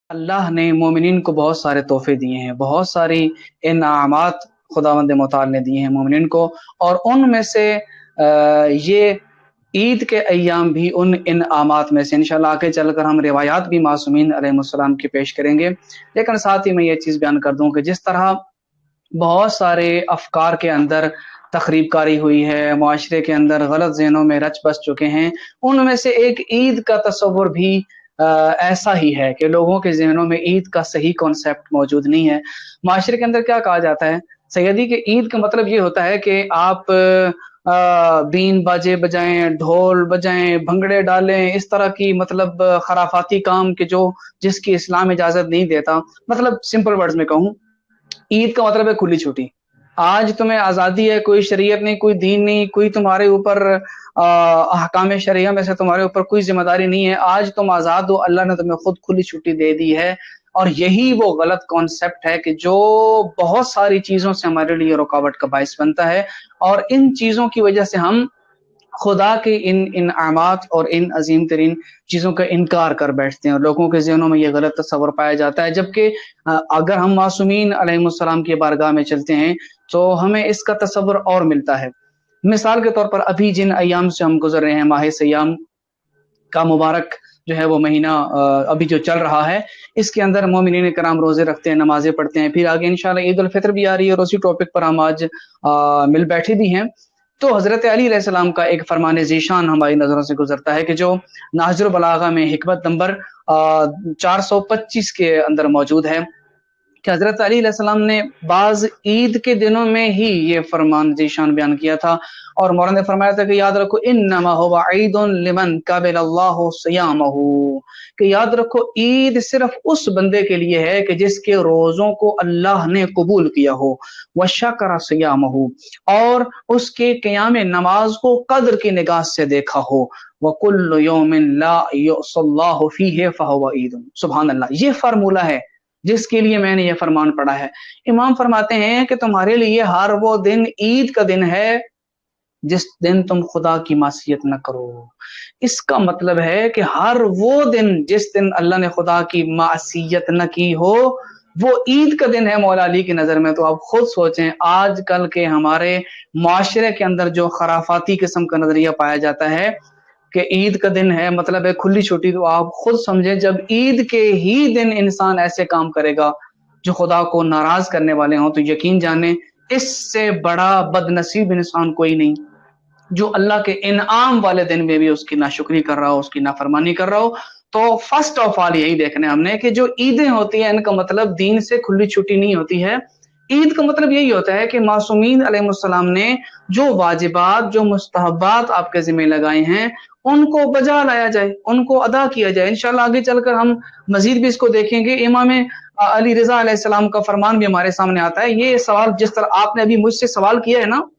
अल्लाह ने मोमिनीन को बहुत सारे तोहफे दिए हैं, बहुत सारी इनामात खुदावंद मुताल ने दिए हैं मोमिनीन को। और उनमें से ये ईद के अय्याम भी उन इनामात में से इंशाल्लाह आगे चलकर हम रिवायात भी मासूमीन अलैहिस्सलाम की पेश करेंगे। लेकिन साथ ही मैं ये चीज़ बयान कर दूं कि जिस तरह बहुत सारे अफकार के अंदर तखरीब कारी हुई है, मुआशरे के अंदर गलत ज़हनों में रच बस चुके हैं, उनमें से एक ईद का तसव्वुर भी ऐसा ही है कि लोगों के ज़हनों में ईद का सही कॉन्सेप्ट मौजूद नहीं है। माशरे के अंदर क्या कहा जाता है, सैयदी कि ईद का मतलब ये होता है कि आप बीन बाजे बजाएँ, ढोल बजाएँ, भंगड़े डालें, इस तरह की मतलब खराफाती काम के जो जिसकी इस्लाम इजाज़त नहीं देता। मतलब सिंपल वर्ड्स में कहूँ, ईद का मतलब है खुली छुट्टी। आज तुम्हें आज़ादी है, कोई शरीयत नहीं, कोई दीन नहीं, कोई तुम्हारे ऊपर अहकाम शरिया में से तुम्हारे ऊपर कोई ज़िम्मेदारी नहीं है। आज तुम आज़ाद हो, अल्लाह ने तुम्हें खुद खुली छुट्टी दे दी है। और यही वो गलत कॉन्सेप्ट है कि जो बहुत सारी चीज़ों से हमारे लिए रुकावट का बाइस बनता है और इन चीज़ों की वजह से हम खुदा के इन इनामात और इन अजीम तरीन चीज़ों का इनकार कर बैठते हैं और लोगों के ज़हनों में ये गलत तस्वुर पाया जाता है। जबकि अगर हम मासूमीन अलैहिस्सलाम की बारगाह में चलते हैं तो हमें इसका तस्वुर और मिलता है। मिसाल के तौर पर अभी जिन अय्याम से हम गुज़र रहे हैं, माह सियाम का मुबारक जो है वो महीना अभी जो चल रहा है, इसके अंदर मोमिनीन कराम रोज़े रखते हैं, नमाज़ें पढ़ते हैं। फिर आगे इंशाअल्लाह ईद उल फित्र भी आ रही है और उसी टॉपिक पर हम आज मिल बैठे भी हैं। तो हज़रत अली अलैहिस्सलाम का एक फरमान ज़ीशान हमारी नज़रों से गुज़रता है कि जो नहजुल बलागा में हिकमत नंबर 425 के अंदर मौजूद है कि हज़रत अली अलैहिस्सलाम ने बाज़ ईद के दिनों में ही ये फरमान ज़ीशान बयान किया था और मौलाना ने फरमाया था कि याद रखो इन्नमा हुवा ईदुन लिमन क़बलल्लाहु सियामहु, कि याद रखो ईद सिर्फ उस बंदे के लिए है कि जिसके रोज़ों को अल्लाह ने कबूल किया हो, व शकरा सियामहु, और उसके क़ियाम नमाज को कद्र की निगाह से देखा हो, व कुल्लु यौमिन ला युसल्लाहु फीहि फहुवा ईदुन। सुभान अल्लाह, ये फार्मूला है जिसके लिए मैंने ये फरमान पढ़ा है। इमाम फरमाते हैं कि तुम्हारे लिए हर वो दिन ईद का दिन है जिस दिन तुम खुदा की मासियत न करो। इसका मतलब है कि हर वो दिन जिस दिन अल्लाह ने खुदा की मासियत न की हो, वो ईद का दिन है मौला अली की नज़र में। तो आप खुद सोचें, आजकल के हमारे माशरे के अंदर जो खराफाती किस्म का नज़रिया पाया जाता है कि ईद का दिन है मतलब है खुली छुट्टी, तो आप खुद समझें जब ईद के ही दिन इंसान ऐसे काम करेगा जो खुदा को नाराज करने वाले हों, तो यकीन जाने इससे बड़ा बदनसीब इंसान कोई नहीं जो अल्लाह के इनाम वाले दिन में भी उसकी नाशुक्री कर रहा हो, उसकी नाफरमानी कर रहा हो। तो फर्स्ट ऑफ ऑल यही देखना है हमने कि जो ईदें होती हैं इनका मतलब दीन से खुली छुट्टी नहीं होती है। ईद का मतलब यही होता है कि मासूमीन अलैहिस्सलाम ने जो वाजिबात, जो मुस्तहब्बात आपके ज़िम्मे लगाए हैं, उनको बजा लाया जाए, उनको अदा किया जाए। इंशाअल्लाह आगे चलकर हम मज़ीद भी इसको देखेंगे। इमाम अली रिज़ा अलैहिस्सलाम का फरमान भी हमारे सामने आता है। ये सवाल जिस तरह आपने अभी मुझसे सवाल किया है ना,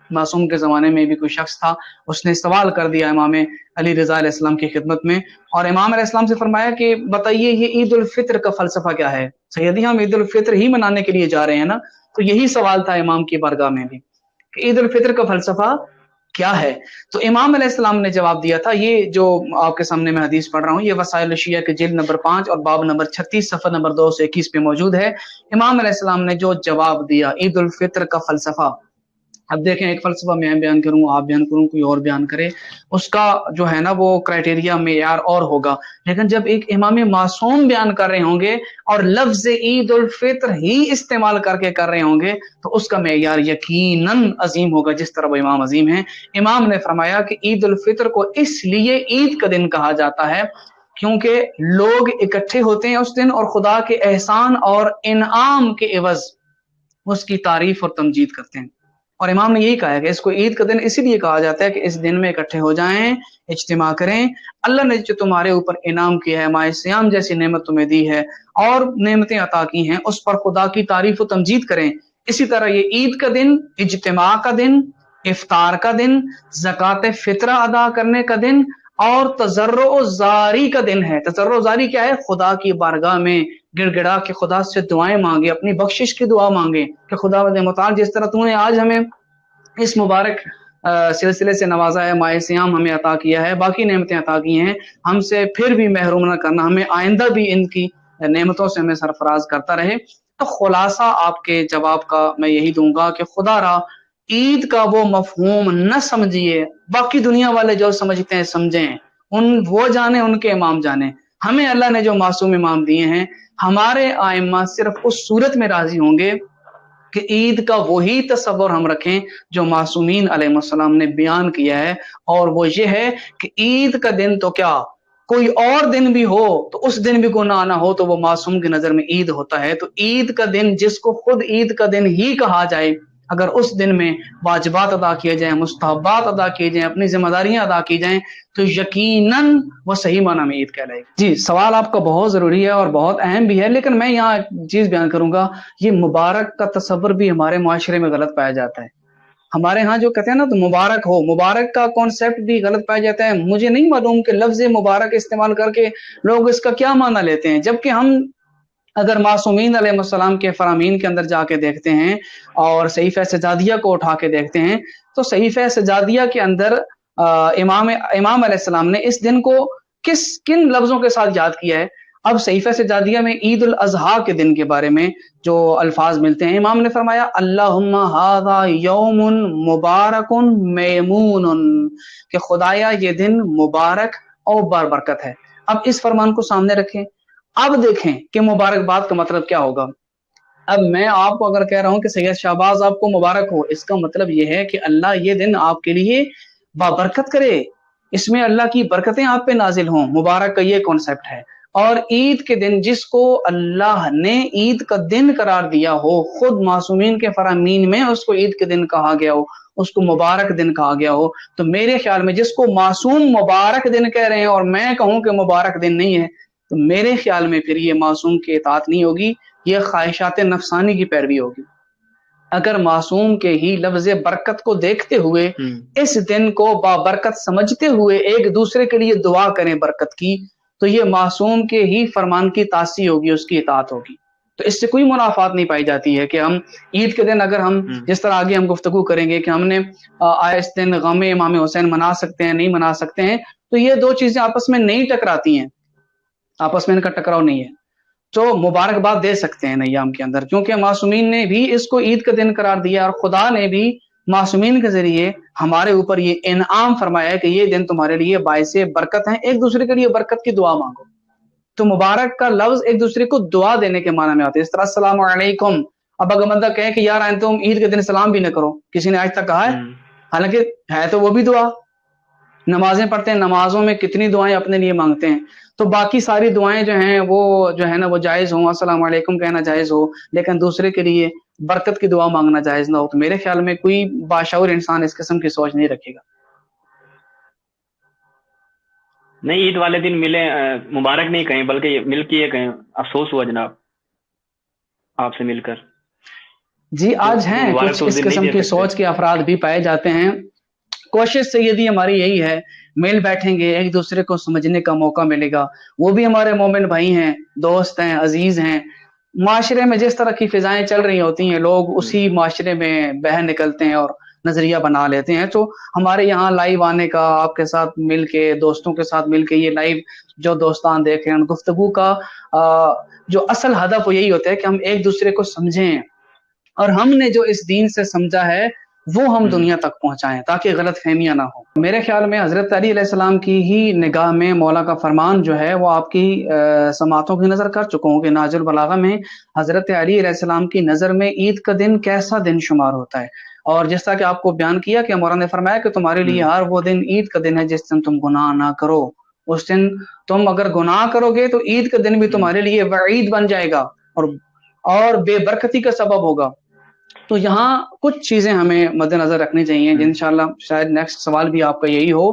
मासूम के ज़माने में भी कोई शख्स था, उसने सवाल कर दिया इमाम अली रिज़ा अलैहिस्सलाम की खिदमत में और इमाम अलैहिस्सलाम से फरमाया कि बताइए ये ईद उल फित्र का फ़लसफ़ा क्या है? सैयदी हम ईद उल फित्र ही मनाने के लिए जा रहे हैं ना, तो यही सवाल था इमाम की बारगाह में भी कि ईद उल फित्र का फ़लसफ़ा क्या है? तो इमाम अलैहिस्सलाम ने जवाब दिया था, ये जो आपके सामने मैं हदीस पढ़ रहा हूँ, ये वसाइल शिया के जिल्द नंबर 5 और बाब नंबर 36 सफ़ा नंबर 221 पे मौजूद है। इमाम अलैहिस्सलाम ने जो जवाब दिया ईद उल फित्र का फ़लसफ़ा, अब देखें एक फ़लसफ़ा मैं बयान करूँ, आप बयान करूँ, कोई और बयान करे, उसका जो है ना वो क्राइटेरिया मेयार और होगा। लेकिन जब एक इमाम मासूम बयान कर रहे होंगे और लफ्ज़ ईद उल फित्र ही इस्तेमाल करके कर रहे होंगे, तो उसका मेयार यकीनन अज़ीम होगा जिस तरह वो इमाम अज़ीम हैं। इमाम ने फरमाया कि ईद उल फित्र को इसलिए ईद का दिन कहा जाता है क्योंकि लोग इकट्ठे होते हैं उस दिन और खुदा के एहसान और इनाम के एवज़ उसकी तारीफ़ और तमजीद करते हैं। और इमाम ने यही कहा है कि इसको ईद का दिन इसीलिए कहा जाता है कि इस दिन में इकट्ठे हो जाएं, इज्तिमा करें। अल्लाह ने जो तुम्हारे ऊपर इनाम किया है, माह सियाम जैसी नेमत तुम्हें दी है और नेमतें अता की हैं, उस पर खुदा की तारीफ व तमजीद करें। इसी तरह ये ईद का दिन, इज्तिमा का दिन, इफ्तार का दिन, ज़कात फित्रा अदा करने का दिन और तजर्रो जारी का दिन है। तजर्रो जारी क्या है? खुदा की बारगाह में गिड़गिड़ा के खुदा से दुआएं मांगे, अपनी बख्शिश की दुआ मांगे कि खुदा मुताल जिस तरह तूने आज हमें इस मुबारक सिलसिले से नवाजा है, माह सियाम हमें अता किया है, बाकी नेमतें अता की हैं, हमसे फिर भी महरूम न करना, हमें आइंदा भी इनकी नेमतों से हमें सरफराज करता रहे। तो खुलासा आपके जवाब का मैं यही दूंगा कि खुदा रा ईद का वो मफहूम न समझिए, बाकी दुनिया वाले जो समझते हैं समझें, वो जाने, उनके इमाम जाने। हमें अल्लाह ने जो मासूम इमाम दिए हैं, हमारे आइम्मा सिर्फ उस सूरत में राजी होंगे कि ईद का वही तस्वर हम रखें जो मासूमीन अलैहिस्सलाम ने बयान किया है, और वो ये है कि ईद का दिन तो क्या, कोई और दिन भी हो तो उस दिन भी गुनाह ना हो तो वो मासूम की नजर में ईद होता है। तो ईद का दिन जिसको खुद ईद का दिन ही कहा जाए, अगर उस दिन में वाजिबात अदा किए जाएं, मुस्तहब्बात अदा किए जाएं, अपनी जिम्मेदारियां अदा की जाएं, तो यकीनन वो सही माना में ईद कहलाएगी। जी, सवाल आपका बहुत जरूरी है और बहुत अहम भी है, लेकिन मैं यहाँ एक चीज बयान करूंगा, ये मुबारक का तस्वर भी हमारे माशरे में गलत पाया जाता है। हमारे यहाँ जो कहते हैं ना, तो मुबारक हो, मुबारक का कॉन्सेप्ट भी गलत पाया जाता है। मुझे नहीं मालूम कि लफ्ज मुबारक इस्तेमाल करके लोग इसका क्या माना लेते हैं, जबकि हम अगर मासूमीन अलैहिस्सलाम के फरामीन के अंदर जाके देखते हैं और सहीफे सजादिया को उठा के देखते हैं, तो सहीफे सजादिया के अंदर इमाम अलैहिस्सलाम ने इस दिन को किन लफ्जों के साथ याद किया है। अब सहीफे सजादिया में ईद उल अजहा के दिन के बारे में जो अल्फाज मिलते हैं, इमाम ने फरमाया अल्लाहुम्मा हाज़ा यौमुन मुबारकुन मैमूनुन, कि खुदाया ये दिन मुबारक और बारबरकत है। अब इस फरमान को सामने रखें, अब देखें कि मुबारकबाद का मतलब क्या होगा। अब मैं आपको अगर कह रहा हूं कि सैयद शाहबाज आपको मुबारक हो, इसका मतलब यह है कि अल्लाह ये दिन आपके लिए बाबरकत करे, इसमें अल्लाह की बरकतें आप पे नाजिल हों। मुबारक का ये कॉन्सेप्ट है। और ईद के दिन जिसको अल्लाह ने ईद का दिन करार दिया हो, खुद मासूमीन के फरामीन में उसको ईद के दिन कहा गया हो, उसको मुबारक दिन कहा गया हो, तो मेरे ख्याल में जिसको मासूम मुबारक दिन कह रहे हैं और मैं कहूं कि मुबारक दिन नहीं है, तो मेरे ख्याल में फिर ये मासूम की इताअत नहीं होगी, ये ख्वाहिशात नफसानी की पैरवी होगी। अगर मासूम के ही लफ्ज बरकत को देखते हुए, इस दिन को बाबरकत समझते हुए एक दूसरे के लिए दुआ करें बरकत की, तो ये मासूम के ही फरमान की तासी होगी, उसकी इताअत होगी। तो इससे कोई मुनाफात नहीं पाई जाती है कि हम ईद के दिन, अगर हम जिस तरह आगे हम गुफ्तगू करेंगे कि हमने इस दिन गम इमाम हुसैन मना सकते हैं, नहीं मना सकते हैं, तो ये दो चीजें आपस में नहीं टकराती हैं, आपस में इनका टकराव नहीं है। तो मुबारकबाद दे सकते हैं नय्याम के अंदर, क्योंकि मासूमीन ने भी इसको ईद का दिन करार दिया और खुदा ने भी मासूमीन के जरिए हमारे ऊपर ये इनाम फरमाया है कि ये दिन तुम्हारे लिए बाइसे बरकत है, एक दूसरे के लिए बरकत की दुआ मांगो। तो मुबारक का लफ्ज एक दूसरे को दुआ देने के माना में आता है। इस तरह अस्सलाम वालेकुम, अब अगर बंदा कहे कि यार तुम ईद के दिन सलाम भी न करो, किसी ने आज तक कहा है? हालांकि है तो वो भी दुआ। नमाजें पढ़ते हैं, नमाजों में कितनी दुआएं अपने लिए मांगते हैं, तो बाकी सारी दुआएं जो हैं वो जो है ना वो जायज हो, अस्सलाम वालेकुम कहना जायज हो, लेकिन दूसरे के लिए बरकत की दुआ मांगना जायज ना हो, तो मेरे ख्याल में कोई बाशऊर इंसान इस किस्म की सोच नहीं रखेगा। नहीं, ईद वाले दिन मिले, मुबारक नहीं कहें बल्कि मिल के ये कहें अफसोस हुआ जनाब आपसे मिलकर। जी, आज हैं कुछ इस किस्म की सोच के अफराद भी पाए जाते हैं। कोशिश सैयदी हमारी यही है, मिल बैठेंगे, एक दूसरे को समझने का मौका मिलेगा। वो भी हमारे मोमिन भाई हैं, दोस्त हैं, अजीज हैं। माशरे में जिस तरह की फिजाएं चल रही होती हैं, लोग उसी माशरे में बह निकलते हैं और नजरिया बना लेते हैं। तो हमारे यहाँ लाइव आने का, आपके साथ मिलके, दोस्तों के साथ मिलके, ये लाइव जो दोस्तान देख रहे हैं, गुफ्तगू का जो असल हदफ वो यही होता है कि हम एक दूसरे को समझें और हमने जो इस दीन से समझा है वो हम दुनिया तक पहुंचाएं, ताकि गलत फहमियां ना हो। मेरे ख्याल में हजरत अली अलैहिस्सलाम की ही निगाह में मौला का फरमान जो है वो आपकी समातों की नजर कर चुका हूँ कि नाजुल बलागा में हजरत अली अलैहिस्सलाम की नजर में ईद का दिन कैसा दिन शुमार होता है। और जिस तरह कि आपको बयान किया कि मौला ने फरमाया कि तुम्हारे लिए हर वो दिन ईद का दिन है जिस दिन तुम गुनाह ना करो। उस दिन तुम अगर गुनाह करोगे तो ईद का दिन भी तुम्हारे लिए वईद बन जाएगा और बेबरकती का सबब होगा। तो यहाँ कुछ चीजें हमें मद्देनजर रखनी चाहिए। इंशाल्लाह शायद नेक्स्ट सवाल भी आपका यही हो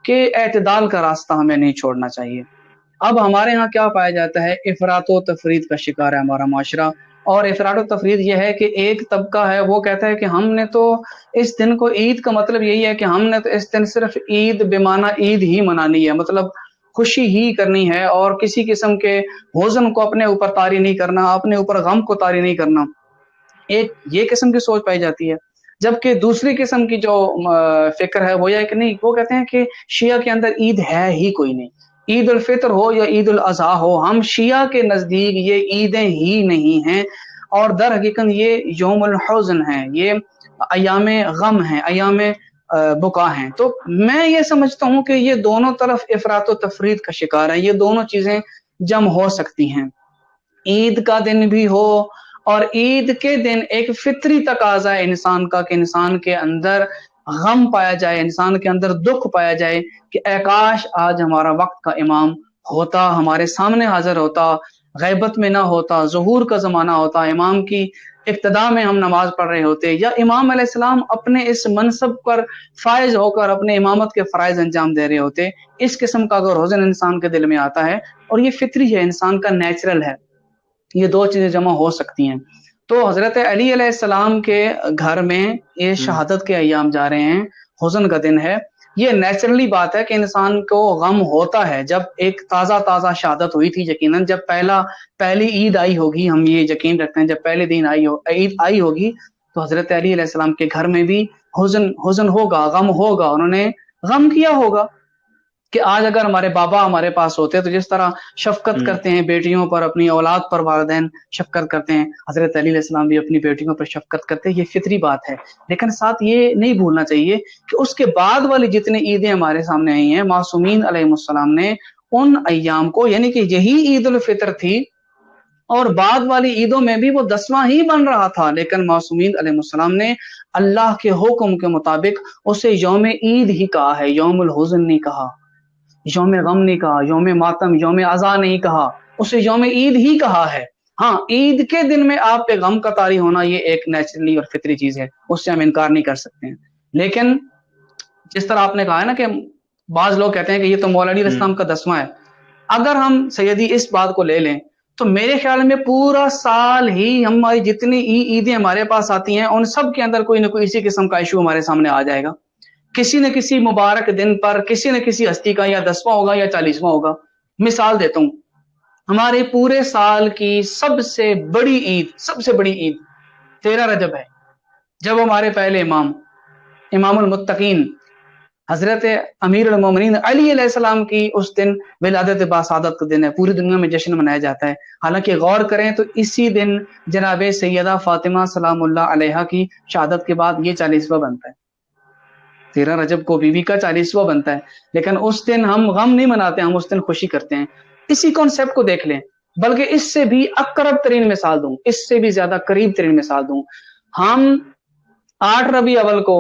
कि एतदाल का रास्ता हमें नहीं छोड़ना चाहिए। अब हमारे यहाँ क्या पाया जाता है, इफरात व तफरीद का शिकार है हमारा माशरा। और इफरात व तफरीद यह है कि एक तबका है वो कहता है कि हमने तो इस दिन को, ईद का मतलब यही है कि हमने तो इस दिन सिर्फ ईद बेमाना ईद ही मनानी है, मतलब खुशी ही करनी है और किसी किस्म के हुज़्न को अपने ऊपर तारी नहीं करना, अपने ऊपर गम को तारी नहीं करना। एक ये किस्म की सोच पाई जाती है। जबकि दूसरी किस्म की जो फिक्र है वो यह है कि नहीं, वो कहते हैं कि शिया के अंदर ईद है ही कोई नहीं, عید الفطر ہو یا عید الاضحیٰ ہو، ہم شیعہ کے نزدیک یہ عیدیں ہی نہیں ہیں، اور در حقیقت یہ یوم الحزن ہیں، یہ ایام غم ہیں، ایام بکا ہیں۔ تو میں یہ سمجھتا ہوں کہ یہ دونوں طرف افراط و تفرید کا شکار ہیں، یہ دونوں چیزیں جمع ہو سکتی ہیں۔ عید کا دن بھی ہو اور عید کے دن ایک فطری تقاضا ہے انسان کا کہ انسان کے اندر غم پایا جائے، انسان کے اندر دکھ پایا جائے کہ اے کاش آج ہمارا وقت کا امام ہوتا، ہمارے سامنے حاضر ہوتا، غیبت میں نہ ہوتا، ظہور کا زمانہ ہوتا، امام کی ابتدا میں ہم نماز پڑھ رہے ہوتے، یا امام علیہ السلام اپنے اس منصب پر فائز ہو کر اپنے امامت کے فرائض انجام دے رہے ہوتے۔ اس قسم کا اگر حزن انسان کے دل میں آتا ہے، اور یہ فطری ہے، انسان کا نیچرل ہے، یہ دو چیزیں جمع ہو سکتی ہیں۔ تو حضرت علی علیہ السلام کے گھر میں یہ شہادت کے ایام جا رہے ہیں، حزن کا دن ہے، یہ نیچرلی بات ہے کہ انسان کو غم ہوتا ہے۔ جب ایک تازہ شہادت ہوئی تھی، یقیناً جب پہلی عید آئی ہوگی، ہم یہ یقین رکھتے ہیں جب پہلے دن عید آئی ہوگی، تو حضرت علی علیہ السلام کے گھر میں بھی حزن ہوگا، غم ہوگا، انہوں نے غم کیا ہوگا کہ آج اگر ہمارے بابا ہمارے پاس ہوتے تو جس طرح شفقت کرتے ہیں بیٹیوں پر، اپنی اولاد پر والدین شفقت کرتے ہیں، حضرت علی علیہ السلام بھی اپنی بیٹیوں پر شفقت کرتے ہیں، یہ فطری بات ہے۔ لیکن ساتھ یہ نہیں بھولنا چاہیے کہ اس کے بعد والی جتنی عیدیں ہمارے سامنے آئی ہیں، معصومین علیہ السلام نے ان ایام کو، یعنی کہ یہی عید الفطر تھی اور بعد والی عیدوں میں بھی وہ 10واں ہی بن رہا تھا، لیکن معصومین علیہ السلام نے اللہ کے حکم کے مطابق اسے یوم عید ہی کہا ہے، یوم الحزن نہیں کہا، یوم غم نہیں کہا، یوم ماتم، یوم عزا نہیں کہا، اسے یوم عید ہی کہا ہے۔ ہاں، عید کے دن میں آپ پہ غم کا طاری ہونا یہ ایک نیچرلی اور فطری چیز ہے، اس سے ہم انکار نہیں کر سکتے ہیں۔ لیکن جس طرح آپ نے کہا ہے نا کہ بعض لوگ کہتے ہیں کہ یہ تو مولا علی علیہ السلام کا 10واں ہے، اگر ہم سیدی اس بات کو لے لیں تو میرے خیال میں پورا سال ہی ہماری جتنی عیدیں ہمارے پاس آتی ہیں ان سب کے اندر کوئی نہ کوئی اسی قسم کا ایشو ہمارے سامنے آ جائے گا، کسی نہ کسی مبارک دن پر کسی نہ کسی ہستی کا یا 10واں ہوگا یا 40واں ہوگا۔ مثال دیتا ہوں، ہمارے پورے سال کی سب سے بڑی عید 13 رجب ہے، جب ہمارے پہلے امام المتقین حضرت امیر المومنین علی علیہ السلام کی اس دن ولادت باسعادت کا دن ہے، پوری دنیا میں جشن منایا جاتا ہے۔ حالانکہ غور کریں تو اسی دن جناب سیدہ فاطمہ سلام اللہ علیہا کی شہادت کے بعد یہ 40واں بنتا ہے، 13 رجب کو بیوی کا 40واں بنتا ہے، لیکن اس دن ہم غم نہیں مناتے، ہم اس دن خوشی کرتے ہیں۔ اسی کانسیپٹ کو دیکھ لیں، بلکہ اس سے بھی اقرب ترین مثال دوں، اس سے بھی زیادہ قریب ترین مثال دوں، ہم 8 ربیع اول کو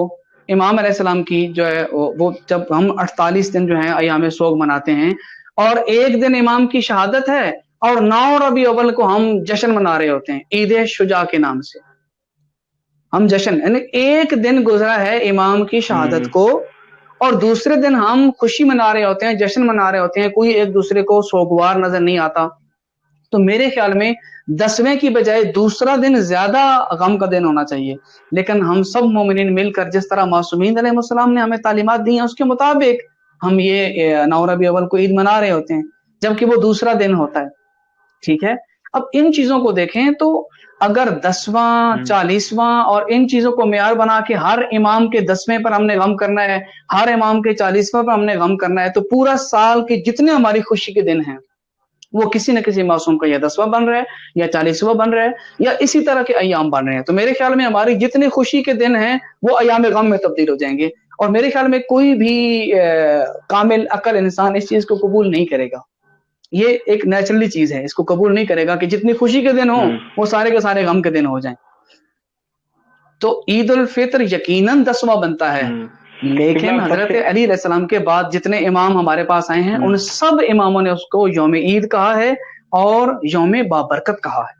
امام علیہ السلام کی جو ہے وہ جب ہم 48 دن جو ہیں ایام سوگ مناتے ہیں، اور ایک دن امام کی شہادت ہے، اور 9 ربیع اول کو ہم جشن منا رہے ہوتے ہیں عید شجاع کے نام سے، ہم جشن، یعنی ایک دن گزرا ہے امام کی شہادت کو اور دوسرے دن ہم خوشی منا رہے ہوتے ہیں، جشن منا رہے ہوتے ہیں، کوئی ایک دوسرے کو سوگوار نظر نہیں آتا۔ تو میرے خیال میں 10ویں کی بجائے دوسرا دن زیادہ غم کا دن ہونا چاہیے، لیکن ہم سب مومنین مل کر جس طرح معصومین علیہ السلام نے ہمیں تعلیمات دی ہیں اس کے مطابق ہم یہ 9 ربیع اول کو عید منا رہے ہوتے ہیں، جبکہ وہ دوسرا دن ہوتا ہے، ٹھیک ہے۔ اب ان چیزوں کو دیکھیں تو اگر 10واں 40واں اور ان چیزوں کو معیار بنا کے ہر امام کے 10ویں پر ہم نے غم کرنا ہے، ہر امام کے 40واں پر ہم نے غم کرنا ہے، تو پورا سال کے جتنے ہماری خوشی کے دن ہیں وہ کسی نہ کسی معصوم کا یا 10واں بن رہا ہے یا 40واں بن رہا ہے یا اسی طرح کے ایام بن رہے ہیں۔ تو میرے خیال میں ہماری جتنے خوشی کے دن ہیں وہ ایام غم میں تبدیل ہو جائیں گے، اور میرے خیال میں کوئی بھی کامل عقل انسان اس چیز کو قبول نہیں کرے گا، یہ ایک نیچرلی چیز ہے، اس کو قبول نہیں کرے گا کہ جتنی خوشی کے دن ہوں وہ سارے کے سارے غم کے دن ہو جائیں۔ تو عید الفطر یقیناً 10واں بنتا ہے، لیکن حضرت علی علیہ السلام کے بعد جتنے امام ہمارے پاس آئے ہیں ان سب اماموں نے اس کو یوم عید کہا ہے اور یوم بابرکت کہا ہے۔